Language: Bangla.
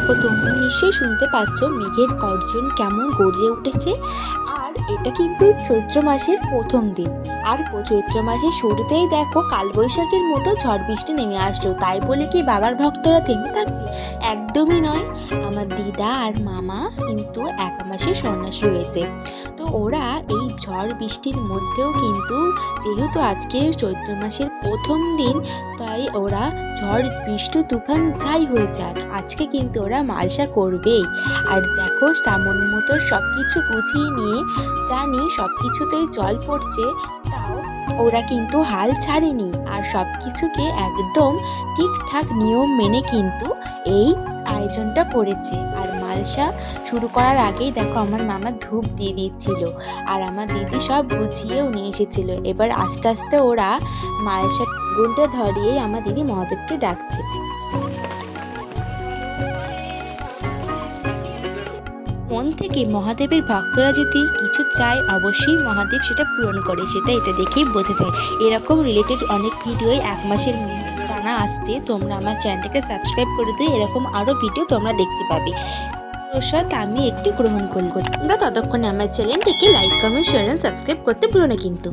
দেখো, তোমরা নিশ্চয়ই শুনতে পাচ্ছ মেঘের গর্জন কেমন গর্জে উঠেছে। আর এটা কিন্তু চৈত্র মাসের প্রথম দিন। আর চৈত্র মাসের শুরুতেই দেখো কালবৈশাখীর মতো ঝড় বৃষ্টি নেমে আসলো। তাই বলে কি বাবার ভক্তরা থেমে থাকবে? একদমই নয়। আমার দিদা আর মামা কিন্তু এক মাসে সন্ন্যাসী হয়েছে। তো ওরা এই ঝড় বৃষ্টির মধ্যেও কিন্তু, যেহেতু আজকে চৈত্র মাসের প্রথম দিন, তাই ওরা ঝড় বৃষ্টি তুফান যাই হয়ে যাক, আজকে কিন্তু ওরা মালসা করবেই। আর দেখো তেমন মতো সব কিছু গুছিয়ে নিয়ে, জানি সব কিছুতেই জল পড়ছে, তাও ওরা কিন্তু হাল ছাড়েনি। আর সব কিছুকে একদম ঠিকঠাক নিয়ম মেনে কিন্তু এই আয়োজনটা করেছে। আর মালসা শুরু করার আগেই দেখো আমার মামা ধূপ দিয়ে দিচ্ছিল, আর আমার দিদি সব গুছিয়েও নিয়ে এসেছিল। এবার আস্তে আস্তে ওরা মালসা গুনটা ধরিয়েই আমার দিদি মহাদেবকে ডাকছে। মন থেকে মহাদেবের ভক্তরা যদি কিছু চায়, অবশ্যই মহাদেব সেটা পূরণ করে, সেটা এটা দেখেই বোঝা যায়। এরকম রিলেটেড অনেক ভিডিওই এক মাসের টানা আসছে। তোমরা আমার চ্যানেলটাকে সাবস্ক্রাইব করে দিয়ে এরকম আরও ভিডিও তোমরা দেখতে পাবে। প্রসাদ আমি একটু গ্রহণ করি। তোমরা ততক্ষণে আমার চ্যানেলটিকে like, comment, share and subscribe করতে ভুলো না কিন্তু।